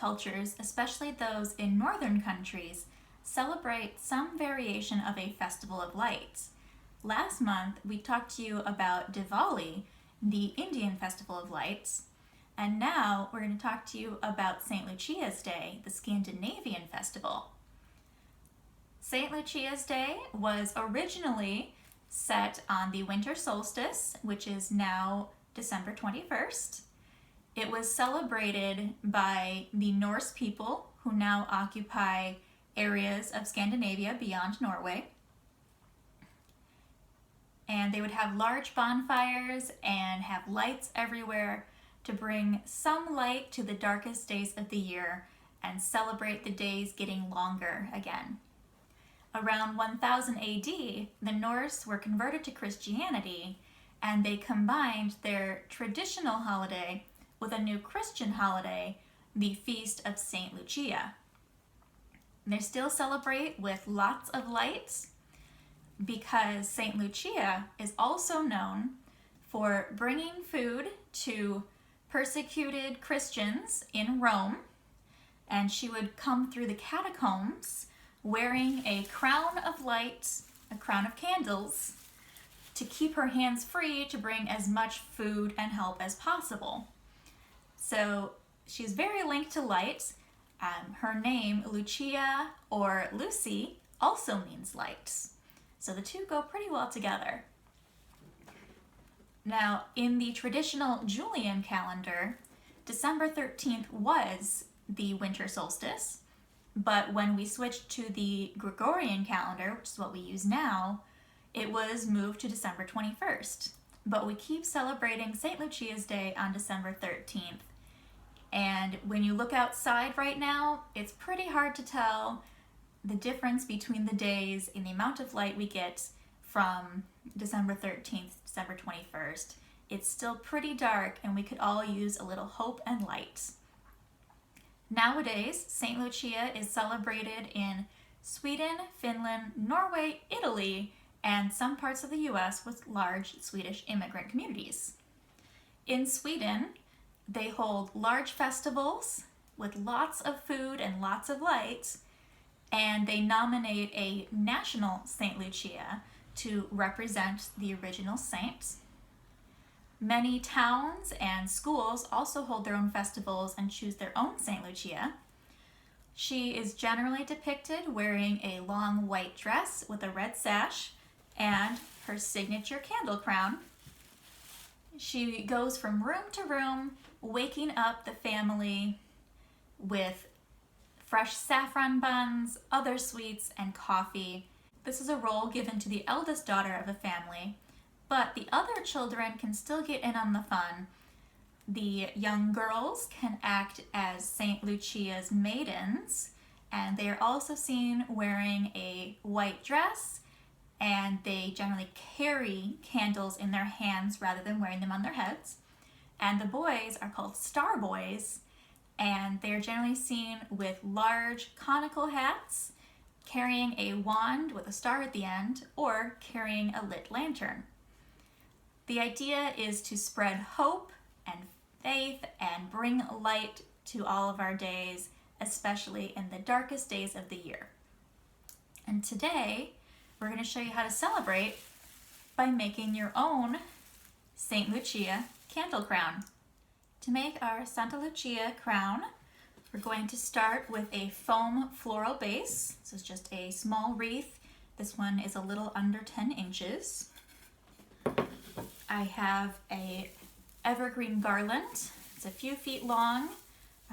cultures, especially those in northern countries, celebrate some variation of a festival of lights. Last month, we talked to you about Diwali, the Indian festival of lights, and now we're going to talk to you about St. Lucia's Day, the Scandinavian festival. St. Lucia's Day was originally set on the winter solstice, which is now December 21st. It was celebrated by the Norse people who now occupy areas of Scandinavia beyond Norway. And they would have large bonfires and have lights everywhere to bring some light to the darkest days of the year and celebrate the days getting longer again. Around 1000 AD, the Norse were converted to Christianity, and they combined their traditional holiday with a new Christian holiday, the Feast of St. Lucia. They still celebrate with lots of lights because St. Lucia is also known for bringing food to persecuted Christians in Rome, and she would come through the catacombs wearing a crown of lights, a crown of candles, to keep her hands free to bring as much food and help as possible. So she's very linked to light. Her name, Lucia or Lucy, also means light. So the two go pretty well together. Now, in the traditional Julian calendar, December 13th was the winter solstice, but when we switched to the Gregorian calendar, which is what we use now, it was moved to December 21st. But we keep celebrating St. Lucia's Day on December 13th. And when you look outside right now, it's pretty hard to tell the difference between the days in the amount of light we get from December 13th to December 21st. It's still pretty dark, and we could all use a little hope and light. Nowadays, St. Lucia is celebrated in Sweden, Finland, Norway, Italy, and some parts of the US with large Swedish immigrant communities. In Sweden, they hold large festivals with lots of food and lots of lights, and they nominate a national St. Lucia to represent the original saint. Many towns and schools also hold their own festivals and choose their own St. Lucia. She is generally depicted wearing a long white dress with a red sash and her signature candle crown. She goes from room to room, waking up the family with fresh saffron buns, other sweets, and coffee. This is a role given to the eldest daughter of a family, but the other children can still get in on the fun. The young girls can act as St. Lucia's maidens, and they are also seen wearing a white dress, and they generally carry candles in their hands rather than wearing them on their heads. And the boys are called star boys, and they're generally seen with large conical hats, carrying a wand with a star at the end, or carrying a lit lantern. The idea is to spread hope and faith and bring light to all of our days, especially in the darkest days of the year. And today, we're going to show you how to celebrate by making your own St. Lucia candle crown. To make our Santa Lucia crown, we're going to start with a foam floral base. This is just a small wreath. This one is a little under 10 inches. I have a evergreen garland. It's a few feet long.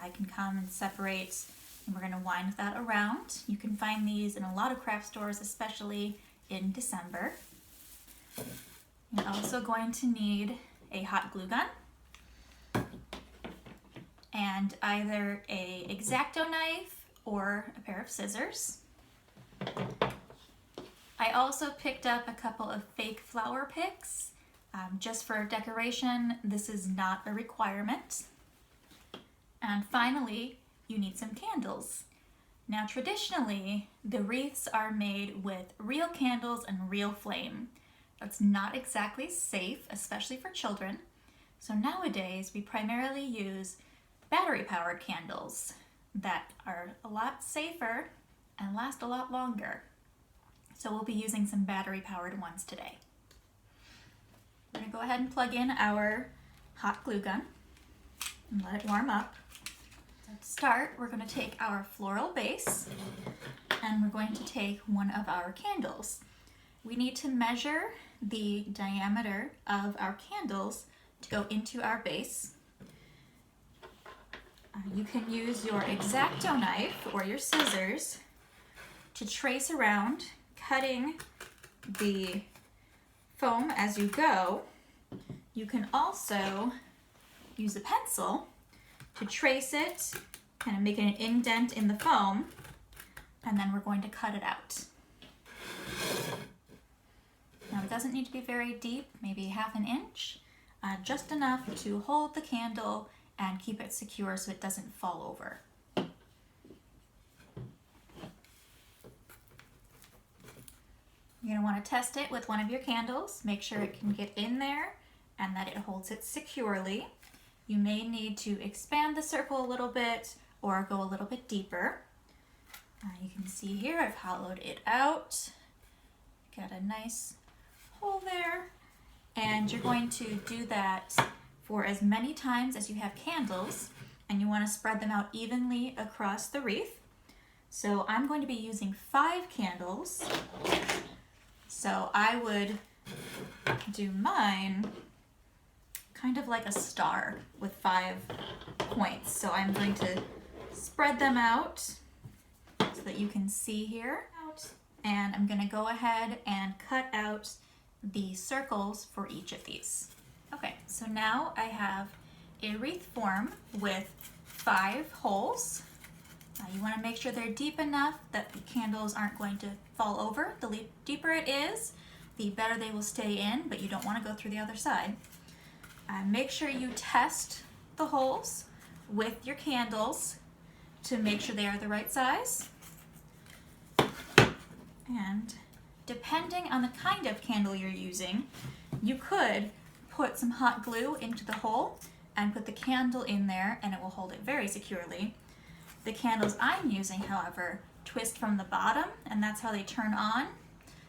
I can come and separate, and we're going to wind that around. You can find these in a lot of craft stores, especially in December. You're also going to need a hot glue gun and either a X-Acto knife or a pair of scissors. I also picked up a couple of fake flower picks. Just for decoration, this is not a requirement. And finally, you need some candles. Now traditionally, the wreaths are made with real candles and real flame. That's not exactly safe, especially for children. So nowadays, we primarily use battery-powered candles. that are a lot safer and last a lot longer. So we'll be using some battery-powered ones today. We're going to go ahead and plug in our hot glue gun and let it warm up. So to start, we're going to take our floral base and we're going to take one of our candles. We need to measure the diameter of our candles to go into our base. You can use your X-Acto knife or your scissors to trace around, cutting the foam as you go. You can also use a pencil to trace it, kind of make an indent in the foam, and then we're going to cut it out. Now it doesn't need to be very deep, maybe half an inch, just enough to hold the candle and keep it secure so it doesn't fall over. You're going to want to test it with one of your candles, make sure it can get in there and that it holds it securely. You may need to expand the circle a little bit or go a little bit deeper. You can see here I've hollowed it out. Got a nice hole there. And you're going to do that for as many times as you have candles, and you want to spread them out evenly across the wreath. So I'm going to be using 5 candles. So I would do mine kind of like a star with 5 points. So I'm going to spread them out so that you can see here. And I'm going to go ahead and cut out the circles for each of these. Okay, so now I have a wreath form with 5 holes. You want to make sure they're deep enough that the candles aren't going to fall over. The deeper it is, the better they will stay in, but you don't want to go through the other side. Make sure you test the holes with your candles to make sure they are the right size. And depending on the kind of candle you're using, you could put some hot glue into the hole and put the candle in there and it will hold it very securely. The candles I'm using, however, twist from the bottom and that's how they turn on.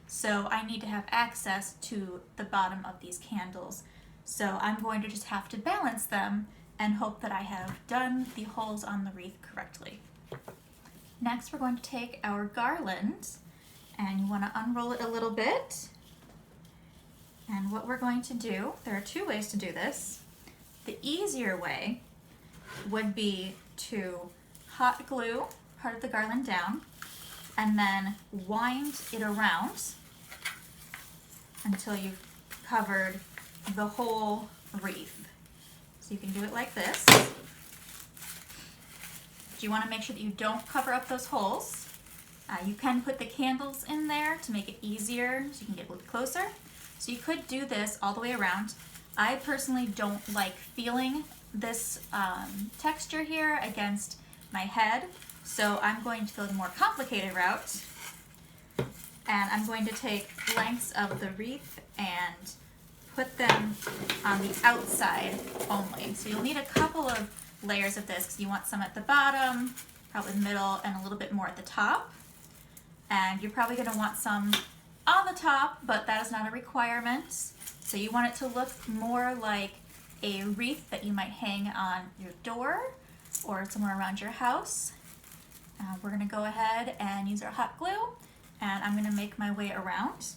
So I need to have access to the bottom of these candles. So I'm going to just have to balance them and hope that I have done the holes on the wreath correctly. Next, we're going to take our garland and you want to unroll it a little bit. And what we're going to do, there are 2 ways to do this. The easier way would be to hot glue part of the garland down and then wind it around until you've covered the whole wreath. So you can do it like this. You want to make sure that you don't cover up those holes. You can put the candles in there to make it easier so you can get a little bit closer. So you could do this all the way around. I personally don't like feeling this texture here against my head, so I'm going to go the more complicated route. And I'm going to take lengths of the wreath and put them on the outside only. So you'll need a couple of layers of this because you want some at the bottom, probably the middle, and a little bit more at the top. And you're probably going to want some on the top, but that is not a requirement. So you want it to look more like a wreath that you might hang on your door or somewhere around your house. We're going to go ahead and use our hot glue, and I'm going to make my way around.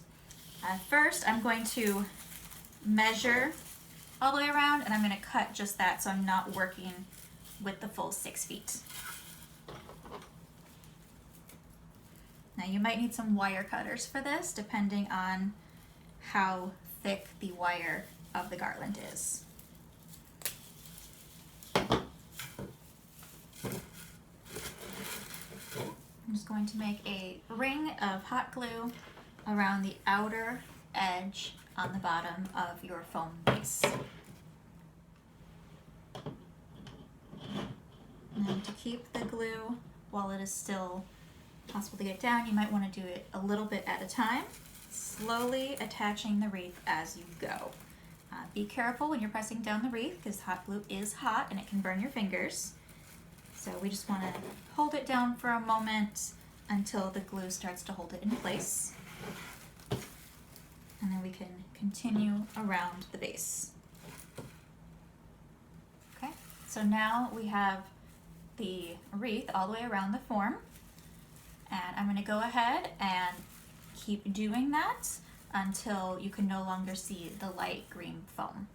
First, I'm going to measure all the way around, and I'm going to cut just that so I'm not working with the full 6 feet. Now you might need some wire cutters for this, depending on how thick the wire of the garland is. I'm just going to make a ring of hot glue around the outer edge on the bottom of your foam base. And then to keep the glue while it is still possible to get down, you might want to do it a little bit at a time, slowly attaching the wreath as you go. Be careful when you're pressing down the wreath because hot glue is hot and it can burn your fingers. So we just want to hold it down for a moment until the glue starts to hold it in place. And then we can continue around the base. Okay, so now we have the wreath all the way around the form. And I'm going to go ahead and keep doing that until you can no longer see the light green foam.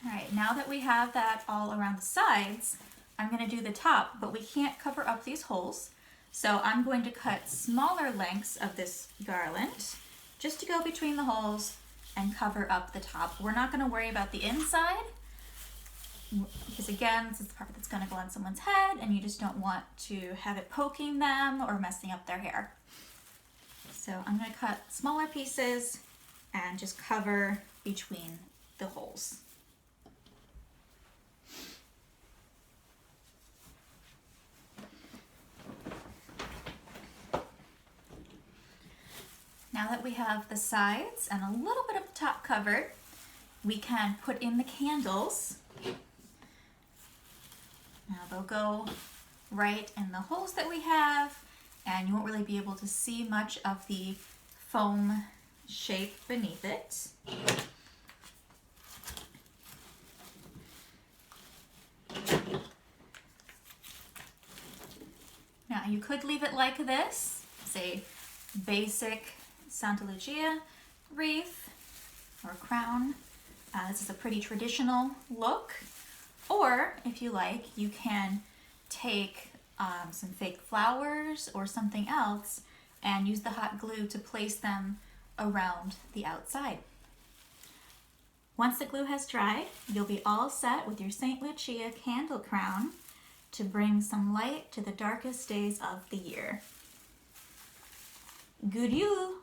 All right, now that we have that all around the sides, I'm going to do the top, but we can't cover up these holes. So I'm going to cut smaller lengths of this garland just to go between the holes and cover up the top. We're not going to worry about the inside because again, this is the part that's going to go on someone's head and you just don't want to have it poking them or messing up their hair. So I'm going to cut smaller pieces and just cover between the holes. Now that we have the sides and a little bit of the top covered, we can put in the candles. Now they'll go right in the holes that we have, and you won't really be able to see much of the foam shape beneath it. Now you could leave it like this, say basic Santa Lucia wreath or crown. This is a pretty traditional look. Or if you like, you can take some fake flowers or something else and use the hot glue to place them around the outside. Once the glue has dried, you'll be all set with your St. Lucia candle crown to bring some light to the darkest days of the year. Good Yule!